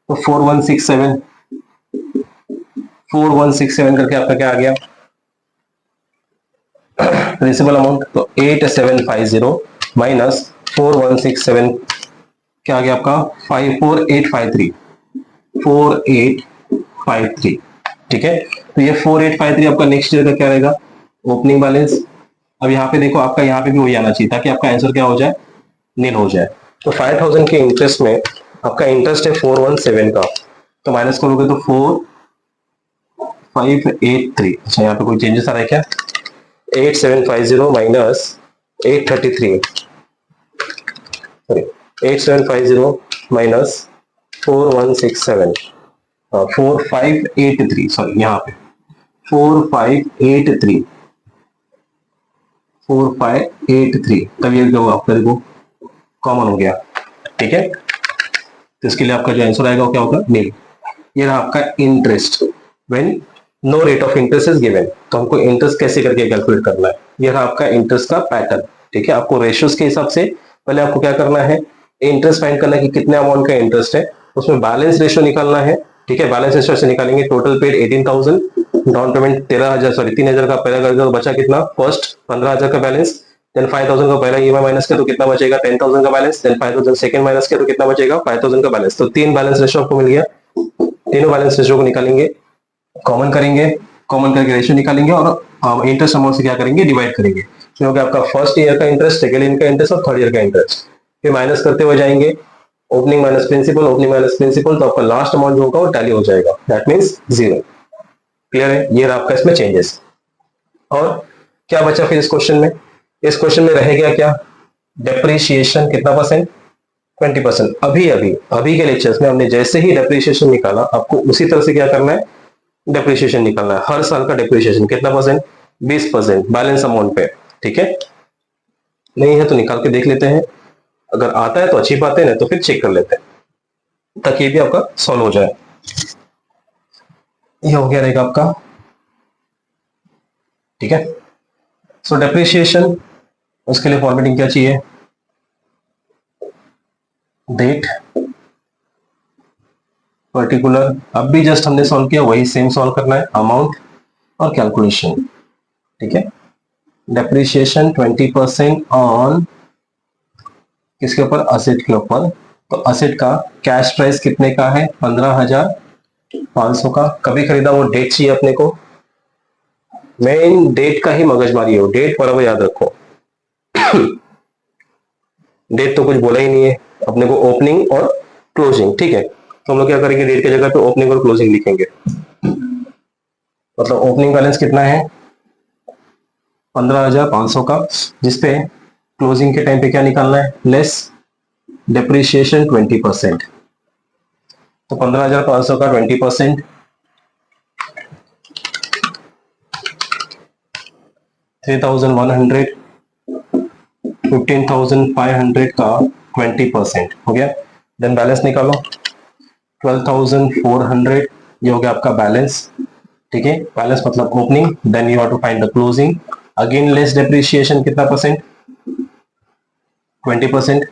तो 4167 करके आपका क्या आ गया प्रिंसिपल अमाउंट, तो 8750 माइनस 4167 क्या आ गया आपका 4853 4853। ठीक है, तो ये 4853 आपका नेक्स्ट ईयर का क्या रहेगा ओपनिंग बैलेंस। अब यहाँ पे देखो, आपका यहाँ पे भी वही आना चाहिए ताकि आपका आंसर क्या हो जाए, नील हो जाए। तो 5,000 के इंटरेस्ट में आपका इंटरेस्ट है 417 का, तो माइनस करोगे तो 4583। अच्छा, यहाँ पे कोई चेंजेस आ रहा है क्या, 8750 माइनस 833 सॉरी 8750 माइनस 4167 4583 सॉरी यहाँ पे 4583 तब ये जो आपका देखो कॉमन हो गया। ठीक है, तो इसके लिए आपका जो आंसर आएगा वो क्या होगा, नील। ये रहा आपका interest when no rate of interest is given. तो हमको इंटरेस्ट कैसे करके कैलकुलेट करना है, ये रहा आपका इंटरेस्ट का पैटर्न। ठीक है, आपको रेशियोज के हिसाब से पहले आपको क्या करना है, इंटरेस्ट फाइंड करना है कि कितने अमाउंट का इंटरेस्ट है, उसमें बैलेंस रेशियो निकालना है। ठीक है, बैलेंस रेशियो से निकालेंगे, टोटल पेड 18,000, डाउन पेमेंट 3,000 का पहला कर, तो बचा कितना, फर्स्ट 15,000 का बैलेंस, देन 5,000 का पहला ईएमआई माइनस किया तो कितना बचेगा 10,000 का बैलेंस, देन 5,000 सेकंड माइनस किया तो कितना बचेगा 5,000 का बैलेंस। तो 3 बैलेंस रेशियो आपको मिल गया, तीनों बैलेंस रेशियो को निकालेंगे, कॉमन करेंगे, कॉमन करके रेशियो निकालेंगे और इंटरेस्ट अमाउंट से क्या करेंगे, डिवाइड करेंगे, क्योंकि आपका फर्स्ट ईयर का इंटरेस्ट, सेकंड ईयर का इंटरेस्ट और थर्ड ईयर का इंटरेस्ट, फिर माइनस करते हुए जाएंगे, opening minus principal, opening minus principal, तो आपका लास्ट अमाउंट जो होगा वो टैली हो जाएगा, दैट मींस 0। क्लियर है, ये रहा आपका इसमें चेंजेस। और क्या बचा फिर इस क्वेश्चन में, इस क्वेश्चन में रह गया क्या, डेप्रिसिएशन कितना परसेंट, 20%। अभी के लेक्चर्स में हमने जैसे ही डेप्रिसिएशन निकाला, आपको उसी तरह से क्या करना है, डेप्रिसिएशन निकालना है। हर साल का डेप्रिसिएशन कितना परसेंट, 20% बैलेंस अमाउंट पे। ठीक है, नहीं है तो निकाल के देख लेते हैं, अगर आता है तो अच्छी बात है, ना तो फिर चेक कर लेते हैं ताकि ये भी आपका सॉल्व हो जाए। ये हो गया रहेगा आपका। ठीक है, सो डेप्रिसिएशन, उसके लिए फॉर्मेटिंग क्या चाहिए, डेट, पर्टिकुलर, अब भी जस्ट हमने सॉल्व किया वही सेम सॉल्व करना है, अमाउंट और कैलकुलेशन। ठीक है, डेप्रिसिएशन 20% ऑन किसके ऊपर, असेट के ऊपर। तो असेट का कैश प्राइस कितने का है, 15,500 का। कभी खरीदा वो डेट चाहिए अपने को, मेन डेट का ही मगजमारी हो, डेट बराबर याद रखो। डेट तो कुछ बोला ही नहीं है अपने को, ओपनिंग और क्लोजिंग। ठीक है, तो हम लोग क्या करेंगे, डेट की जगह पे ओपनिंग और क्लोजिंग लिखेंगे। मतलब ओपनिंग बैलेंस कितना है 15,500 का, जिसपे क्लोजिंग के टाइम पे क्या निकालना है, लेस डेप्रिसिएशन 20%। तो 15,500 का 20%, 3,100, 15,500 का 20% हो गया। देन बैलेंस निकालो, 12,400, ये हो गया आपका बैलेंस। ठीक है, बैलेंस मतलब opening, then you have to find the closing. Again less depreciation कितना परसेंट, 20%।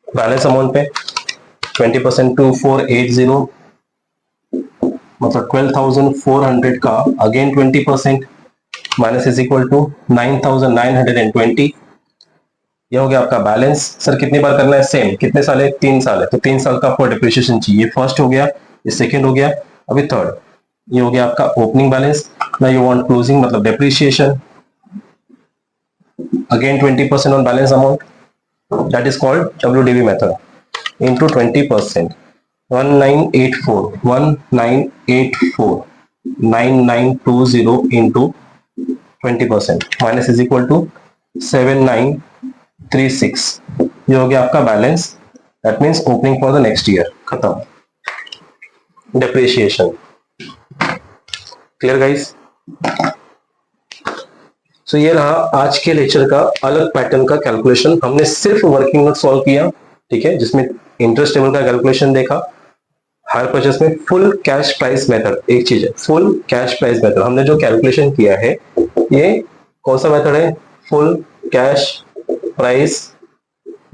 बैलेंस अमाउंट पे 20% 2480, मतलब 12,400 का again 20% minus is equal to 9,920। ये हो गया आपका बैलेंस। सर कितनी बार करना है, सेम, कितने साल है, 3 साल है, तो 3 साल का आपको डिप्रिसिएशन चाहिए। फर्स्ट हो गया, ये सेकंड हो गया, अभी थर्ड। ये हो गया आपका opening balance. Now you want closing मतलब depreciation, again 20% on balance amount, that is called WDV method, into 20%, 1984 9920 into 20% minus is equal to 7936। ये हो गया आपका balance, that means opening for the next year, खत्म डेप्रिसिएशन। Clear guys? सो ये रहा आज के लेक्चर का अलग पैटर्न का कैलकुलेशन। हमने सिर्फ वर्किंग नोट सॉल्व किया, ठीक है, जिसमें इंटरेस्ट टेबल का कैलकुलेशन देखा। हायर परचेस में फुल कैश प्राइस मेथड, एक चीज है, फुल कैश प्राइस मेथड हमने जो कैलकुलेशन किया है, ये कौन सा मेथड है, फुल कैश प्राइस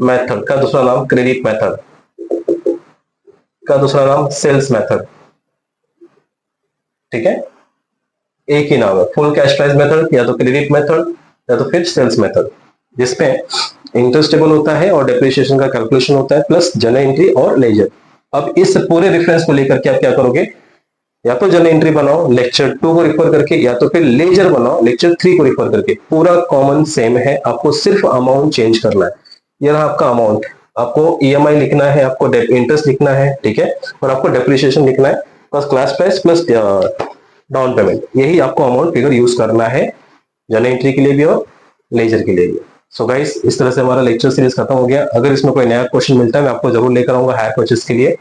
मेथड का दूसरा नाम क्रेडिट मेथड, का दूसरा नाम सेल्स मेथड। ठीक है, एक ही नाम है, फुल कैश प्राइस मेथड, या तो क्रेडिट मेथड या तो फिर सेल्स मेथड, जिसमें इंटरेस्ट टेबल होता है और डेप्रिसिएशन का कैलकुलेशन होता है, प्लस जर्नल एंट्री और लेजर। अब इस पूरे रेफरेंस को लेकर के आप क्या करोगे, या तो जर्नल एंट्री बनाओ लेक्चर 2 को रिफर करके, या तो फिर लेजर बनाओ लेक्चर 3 को रिफर करके। पूरा कॉमन सेम है, आपको सिर्फ अमाउंट चेंज करना है। यह रहा आपका अमाउंट, आपको EMI लिखना है, आपको इंटरेस्ट लिखना है, ठीक है, और आपको डेप्रिसिएशन लिखना है, plus class price plus down payment. यही आपको अमाउंट फिगर यूज करना है जर्नल एंट्री के लिए भी और लेजर के लिए भी। सो गाइस, इस तरह से हमारा लेक्चर सीरीज खत्म हो गया। अगर इसमें कोई नया क्वेश्चन मिलता है मैं आपको जरूर लेकर आऊंगा हायर परचेस के लिए।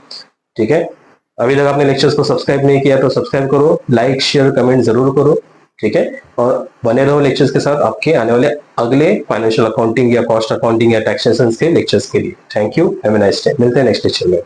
ठीक है, अभी तक आपने लेक्चर्स को सब्सक्राइब नहीं किया तो सब्सक्राइब करो, लाइक शेयर कमेंट जरूर करो। ठीक है, और बने रहो लेक्चर्स के साथ आपके आने वाले अगले फाइनेंशियल अकाउंटिंग या कॉस्ट अकाउंटिंग या टैक्सेशन के लेक्चर्स के लिए। Thank you, have a nice day. मिलते हैं नेक्स्ट लेक्चर में।